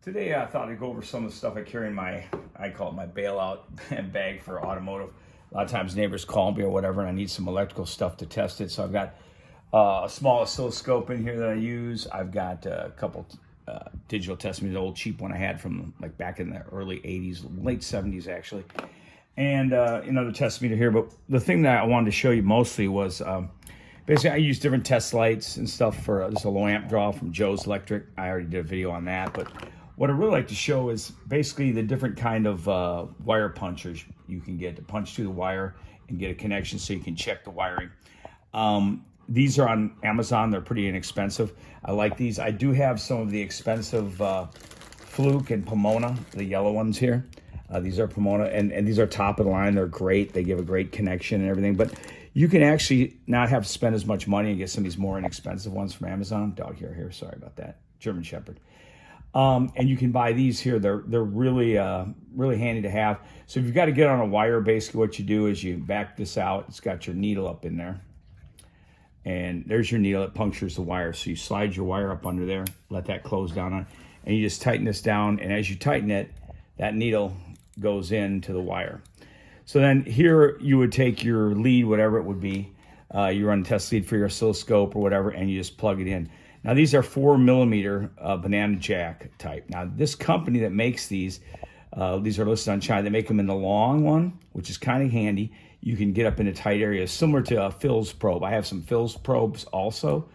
Today I thought I'd go over some of the stuff I carry in I call it my bailout bag for automotive. A lot of times neighbors call me or whatever and I need some electrical stuff to test it. So I've got a small oscilloscope in here that I use. I've got a couple digital test meters, the old cheap one I had from like back in the early 80s, late 70s actually. And another test meter here. But the thing that I wanted to show you mostly was basically I use different test lights and stuff for this a low amp draw from Joe's Electric. I already did a video on that, but what I really like to show is basically the different kind of wire punchers you can get to punch through the wire and get a connection so you can check the wiring. These are on Amazon. They're pretty inexpensive. I like these. I do have some of the expensive Fluke and Pomona, the yellow ones here. These are Pomona, and these are top of the line. They're great. They give a great connection and everything. But you can actually not have to spend as much money and get some of these more inexpensive ones from Amazon. Dog hair here. Sorry about that. German Shepherd. And you can buy these here. They're really really handy to have. So if you've got to get on a wire, basically what you do is you back this out. It's got your needle up in there. And there's your needle. It punctures the wire. So you slide your wire up under there, let that close down on, and you just tighten this down. And as you tighten it, that needle goes into the wire. So then here you would take your lead, whatever it would be. You run a test lead for your oscilloscope or whatever, and you just plug it in. Now these are 4mm banana jack type. Now this company that makes these are listed on China. They make them in the long one, which is kind of handy. You can get up into tight areas, similar to a Phil's probe. I have some Phil's probes also.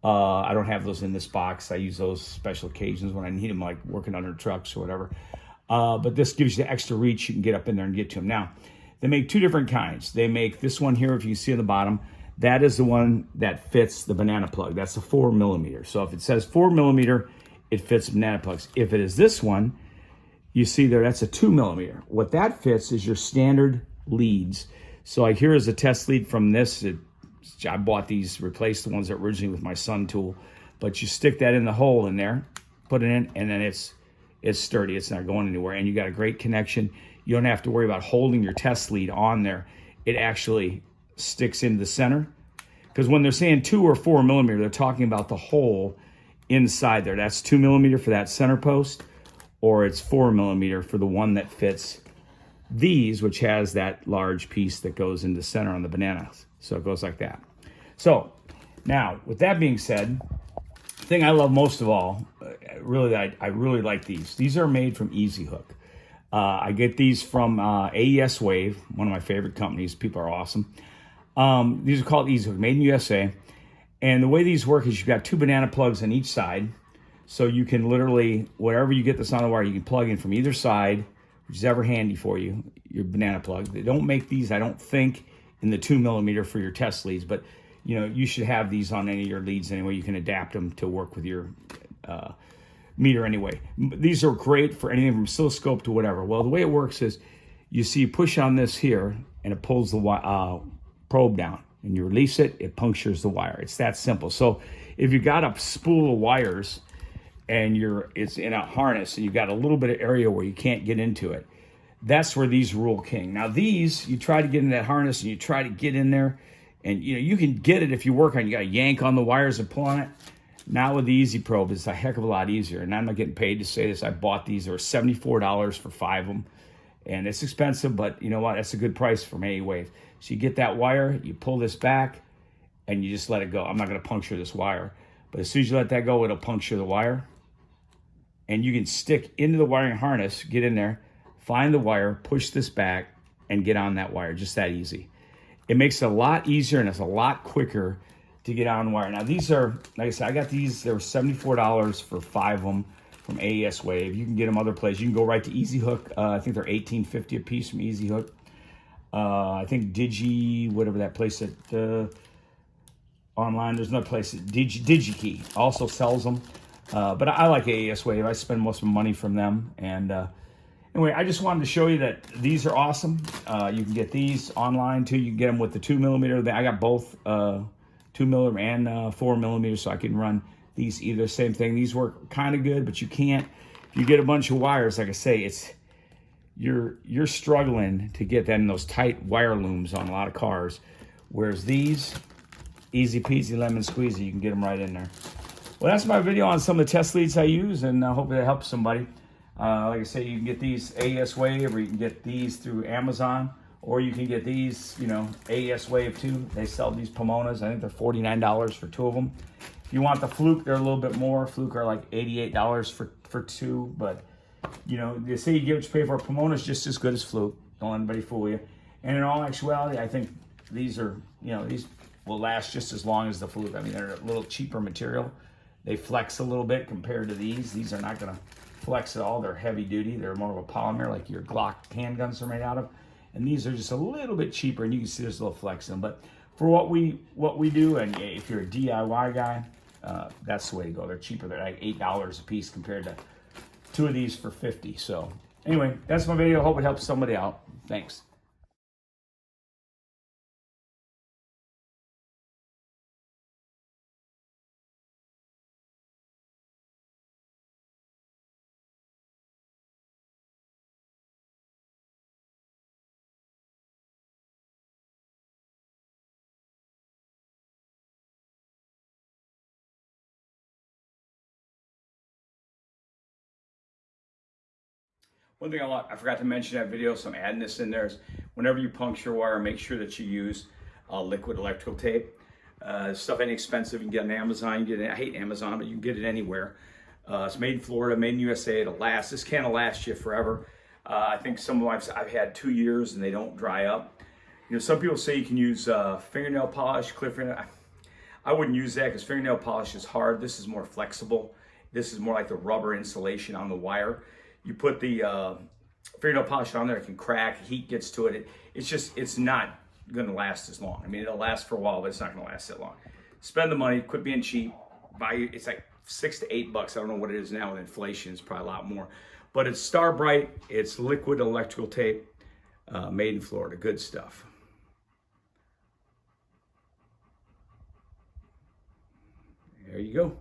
I don't have those in this box. I use those special occasions when I need them, like working under trucks or whatever. But this gives you the extra reach. You can get up in there and get to them. Now, they make two different kinds. They make this one here, if you see on the bottom, that is the one that fits the banana plug. That's a 4mm. So if it says 4mm, it fits banana plugs. If it is this one, you see there, that's a 2mm. What that fits is your standard leads. So like here is a test lead from this. I bought these, replaced the ones that originally with my Sun tool. But you stick that in the hole in there, put it in, and then it's sturdy. It's not going anywhere. And you got a great connection. You don't have to worry about holding your test lead on there. It actually sticks into the center. Because when they're saying 2 or 4mm, they're talking about the hole inside there. That's 2mm for that center post, or it's 4mm for the one that fits these, which has that large piece that goes in the center on the bananas. So it goes like that. So now, with that being said, the thing I love most of all, I really like these. These are made from Easy Hook. I get these from AES Wave, one of my favorite companies. People are awesome. These are called Easy Hook, made in USA. And the way these work is you've got 2 banana plugs on each side. So you can literally, wherever you get this on the wire, you can plug in from either side, which is ever handy for you, your banana plug. They don't make these, I don't think, in the 2mm for your test leads, but you know, you should have these on any of your leads anyway. You can adapt them to work with your meter anyway. These are great for anything from oscilloscope to whatever. Well, the way it works is you see you push on this here and it pulls the probe down, and you release it, it punctures the wire. It's that simple. So if you got a spool of wires and it's in a harness and you've got a little bit of area where you can't get into it, that's where these rule king. Now these, you try to get in that harness and you try to get in there, and you know, you can get it if you work on it. You got to yank on the wires and pull on it. Now with the Easy Probe, it's a heck of a lot easier. And I'm not getting paid to say this. I bought these. They were $74 for 5 of them. And it's expensive, but you know what? That's a good price from A-Wave. So you get that wire, you pull this back, and you just let it go. I'm not going to puncture this wire. But as soon as you let that go, it'll puncture the wire. And you can stick into the wiring harness, get in there, find the wire, push this back, and get on that wire. Just that easy. It makes it a lot easier, and it's a lot quicker to get on wire. Now these are, like I said, I got these. They were $74 for 5 of them from AES Wave. You can get them other places. You can go right to Easy Hook. I think they're $18.50 a piece from Easy Hook. I think whatever that place that online. There's another place that DigiKey also sells them. But I like AES Wave. I spend most of my money from them. And anyway, I just wanted to show you that these are awesome. You can get these online too. You can get them with the 2mm. I got both 2mm and 4mm, so I can run these either. Same thing. These work kind of good, but you can't. If you get a bunch of wires, like I say, you're struggling to get that in those tight wire looms on a lot of cars. Whereas these, easy peasy lemon squeezy, you can get them right in there. Well, that's my video on some of the test leads I use, and I hope it helps somebody. Like I say, you can get these AES Wave, or you can get these through Amazon, or you can get these, you know, AES Wave too. They sell these Pomonas. I think they're $49 for 2 of them. If you want the Fluke, they're a little bit more. Fluke are like $88 for 2, but you know, they say you get what you pay for. Pomona's just as good as Fluke. Don't let anybody fool you. And in all actuality, I think these are, you know, these will last just as long as the Fluke. I mean, they're a little cheaper material. They flex a little bit compared to these. These are not going to flex at all. They're heavy duty. They're more of a polymer, like your Glock handguns are made out of. And these are just a little bit cheaper, and you can see there's a little flex in them. But for what we do, and if you're a DIY guy, that's the way to go. They're cheaper. They're like $8 a piece compared to 2 of these for 50. So anyway, that's my video. Hope it helps somebody out. Thanks. One thing I forgot to mention in that video, so I'm adding this in there, is whenever you puncture wire, make sure that you use liquid electrical tape. Stuff ain't expensive. You can get it on Amazon. You can get it, I hate Amazon, but you can get it anywhere. It's made in Florida, made in USA. It'll last. This can't last you forever. I think some of them I've had 2 years and they don't dry up. You know, some people say you can use fingernail polish, clear fingernail. I wouldn't use that because fingernail polish is hard. This is more flexible. This is more like the rubber insulation on the wire. You put the fingernail polish on there, it can crack, heat gets to it. It's not gonna last as long. I mean, it'll last for a while, but it's not gonna last that long. Spend the money, quit being cheap. Buy, it's like $6 to $8. I don't know what it is now with inflation, it's probably a lot more. But it's Star Bright, it's liquid electrical tape, made in Florida, good stuff. There you go.